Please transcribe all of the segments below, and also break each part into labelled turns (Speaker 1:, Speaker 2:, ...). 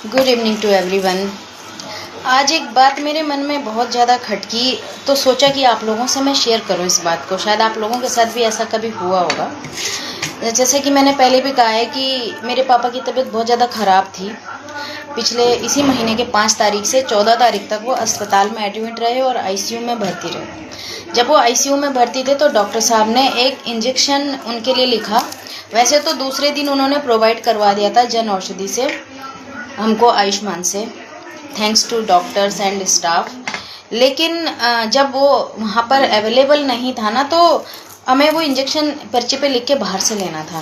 Speaker 1: Good evening to everyone. आज एक बात मेरे मन में बहुत ज़्यादा खटकी, तो सोचा कि आप लोगों से मैं शेयर करूं इस बात को। शायद आप लोगों के साथ भी ऐसा कभी हुआ होगा। जैसे कि मैंने पहले भी कहा है कि मेरे पापा की तबीयत बहुत ज़्यादा ख़राब थी। पिछले इसी महीने के 5 तारीख से 14 तारीख तक वो अस्पताल में एडमिट रहे और आईसीयू में भर्ती रहे। जब वो आईसीयू में भर्ती थे तो डॉक्टर साहब ने एक इंजेक्शन उनके लिए लिखा। वैसे तो दूसरे दिन उन्होंने प्रोवाइड करवा दिया था जन औषधि से हमको, आयुष्मान से, thanks to doctors and staff. लेकिन जब वो वहाँ पर अवेलेबल नहीं था ना, तो हमें वो इंजेक्शन पर्चे पे लिख के बाहर से लेना था।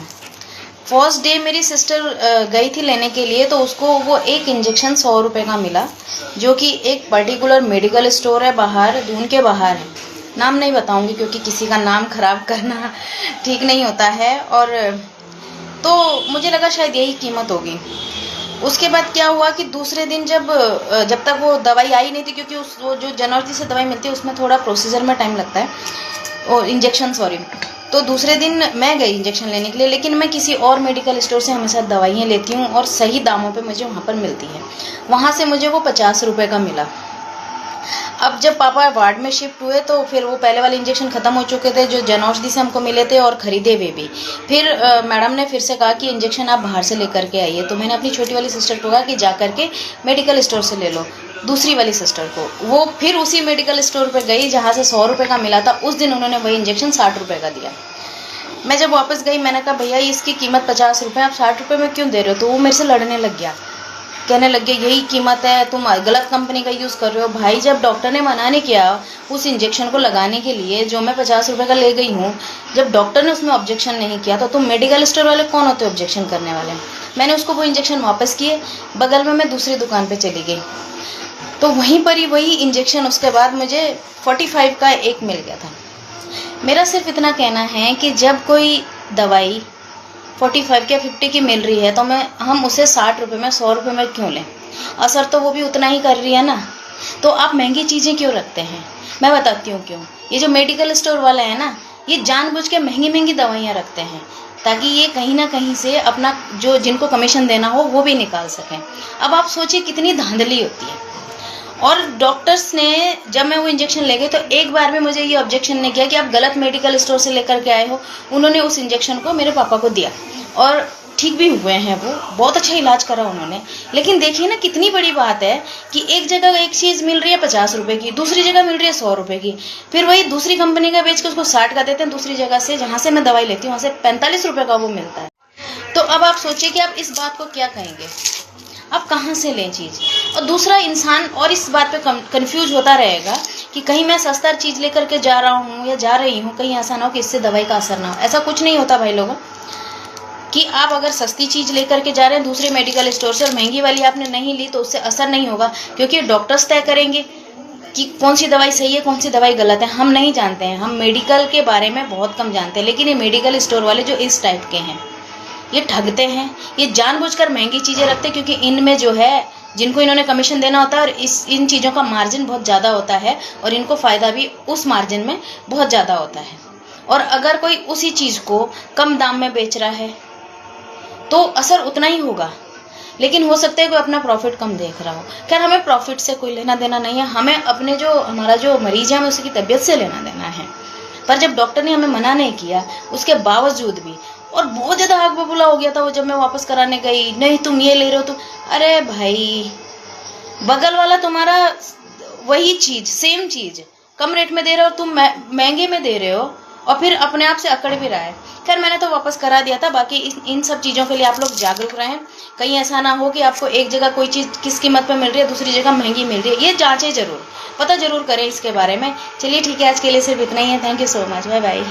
Speaker 1: फर्स्ट डे मेरी सिस्टर गई थी लेने के लिए, तो उसको वो एक इंजेक्शन 100 रुपये का मिला, जो कि एक पर्टिकुलर मेडिकल स्टोर है बाहर, दून के बाहर है। नाम नहीं बताऊंगी क्योंकि किसी का नाम खराब करना ठीक नहीं होता है। और तो मुझे लगा शायद यही कीमत होगी। उसके बाद क्या हुआ कि दूसरे दिन जब तक वो दवाई आई नहीं थी, क्योंकि वो जो जन औषधि से दवाई मिलती है उसमें थोड़ा प्रोसीजर में टाइम लगता है, और इंजेक्शन सॉरी। तो दूसरे दिन मैं गई इंजेक्शन लेने के लिए, लेकिन मैं किसी और मेडिकल स्टोर से हमेशा दवाइयाँ लेती हूँ और सही दामों पे मुझे वहाँ पर मिलती है। वहाँ से मुझे वो 50 रुपये का मिला। अब जब पापा वार्ड में शिफ्ट हुए तो फिर वो पहले वाले इंजेक्शन ख़त्म हो चुके थे जो जन औषधि से हमको मिले थे, और ख़रीदे हुए भी। फिर मैडम ने फिर से कहा कि इंजेक्शन आप बाहर से लेकर के आइए। तो मैंने अपनी छोटी वाली सिस्टर को कहा कि जा करके मेडिकल स्टोर से ले लो। दूसरी वाली सिस्टर को वो फिर उसी मेडिकल स्टोर पर गई जहाँ से 100 रुपये का मिला था। उस दिन उन्होंने वही इंजेक्शन 60 रुपये का दिया। मैं जब वापस गई मैंने कहा भैया इसकी कीमत 50 रुपये, आप 60 रुपये में क्यों दे रहे हो? तो वो मेरे से लड़ने लग गया, कहने लग गया यही कीमत है, तुम गलत कंपनी का यूज़ कर रहे हो। भाई जब डॉक्टर ने मना नहीं किया उस इंजेक्शन को लगाने के लिए जो मैं 50 रुपये का ले गई हूँ, जब डॉक्टर ने उसमें ऑब्जेक्शन नहीं किया तो तुम मेडिकल स्टोर वाले कौन होते ऑब्जेक्शन करने वाले? मैंने उसको वो इंजेक्शन वापस किए, बगल में मैं दूसरी दुकान पर चली गई, तो वहीं पर ही वही इंजेक्शन उसके बाद मुझे 45 का एक मिल गया था। मेरा सिर्फ इतना कहना है कि जब कोई दवाई 45 या 50 की मिल रही है तो हम उसे 60 रुपये में 100 रुपये में क्यों लें? असर तो वो भी उतना ही कर रही है ना। तो आप महंगी चीज़ें क्यों रखते हैं? मैं बताती हूँ क्यों। ये जो मेडिकल स्टोर वाले हैं ना, ये जानबूझ के महंगी महंगी दवाइयाँ रखते हैं ताकि ये कहीं ना कहीं से अपना जो जिनको कमीशन देना हो वो भी निकाल सकें। अब आप सोचिए कितनी धांधली होती है। और डॉक्टर्स ने जब मैं वो इंजेक्शन ले गई तो एक बार भी मुझे ये ऑब्जेक्शन नहीं किया कि आप गलत मेडिकल स्टोर से लेकर के आए हो। उन्होंने उस इंजेक्शन को मेरे पापा को दिया और ठीक भी हुए हैं, वो बहुत अच्छा इलाज करा उन्होंने। लेकिन देखिए ना कितनी बड़ी बात है कि एक जगह एक चीज़ मिल रही है 50 रुपये की, दूसरी जगह मिल रही है 100 रुपये की, फिर वही दूसरी कंपनी का बेच के उसको 60 का देते हैं। दूसरी जगह से जहाँ से मैं दवाई लेती हूँ वहाँ से 45 रुपये का वो मिलता है। तो अब आप सोचिए कि आप इस बात को क्या कहेंगे, आप कहाँ से लें चीज़? और दूसरा इंसान और इस बात पे कंफ्यूज होता रहेगा कि कहीं मैं सस्ता चीज़ लेकर के जा रहा हूँ या जा रही हूँ, कहीं ऐसा ना हो कि इससे दवाई का असर ना हो। ऐसा कुछ नहीं होता भाई लोगों, कि आप अगर सस्ती चीज़ लेकर के जा रहे हैं दूसरे मेडिकल स्टोर से और महंगी वाली आपने नहीं ली तो उससे असर नहीं होगा, क्योंकि डॉक्टर्स तय करेंगे कि कौन सी दवाई सही है कौन सी दवाई गलत है। हम नहीं जानते हैं, हम मेडिकल के बारे में बहुत कम जानते हैं। लेकिन ये मेडिकल स्टोर वाले जो इस टाइप के हैं ये ठगते हैं, ये जानबूझकर महंगी चीज़ें रखते हैं, क्योंकि इनमें जो है जिनको इन्होंने कमीशन देना होता है और इन चीज़ों का मार्जिन बहुत ज़्यादा होता है और इनको फ़ायदा भी उस मार्जिन में बहुत ज़्यादा होता है। और अगर कोई उसी चीज़ को कम दाम में बेच रहा है तो असर उतना ही होगा, लेकिन हो सकता है कोई अपना प्रॉफिट कम देख रहा हो। खैर हमें प्रॉफिट से कोई लेना देना नहीं है, हमें अपने जो हमारा जो मरीज है हमें उसकी तबीयत से लेना देना है। पर जब डॉक्टर ने हमें मना नहीं किया उसके बावजूद भी, और बहुत ज़्यादा आग बबूला हो गया था वो जब मैं वापस कराने गई, नहीं तुम ये ले रहे हो तुम, अरे भाई बगल वाला तुम्हारा वही चीज़ सेम चीज़ कम रेट में दे रहे हो, तुम महंगे में दे रहे हो और फिर अपने आप से अकड़ भी रहा है। खैर मैंने तो वापस करा दिया था। बाकी इन सब चीज़ों के लिए आप लोग जागरूक रहें, कहीं ऐसा ना हो कि आपको एक जगह कोई चीज़ किस कीमत पर मिल रही है दूसरी जगह महंगी मिल रही है। ये जांचें जरूर, पता जरूर करें इसके बारे में। चलिए ठीक है, आज के लिए सिर्फ इतना ही है। Thank you so much, bye bye.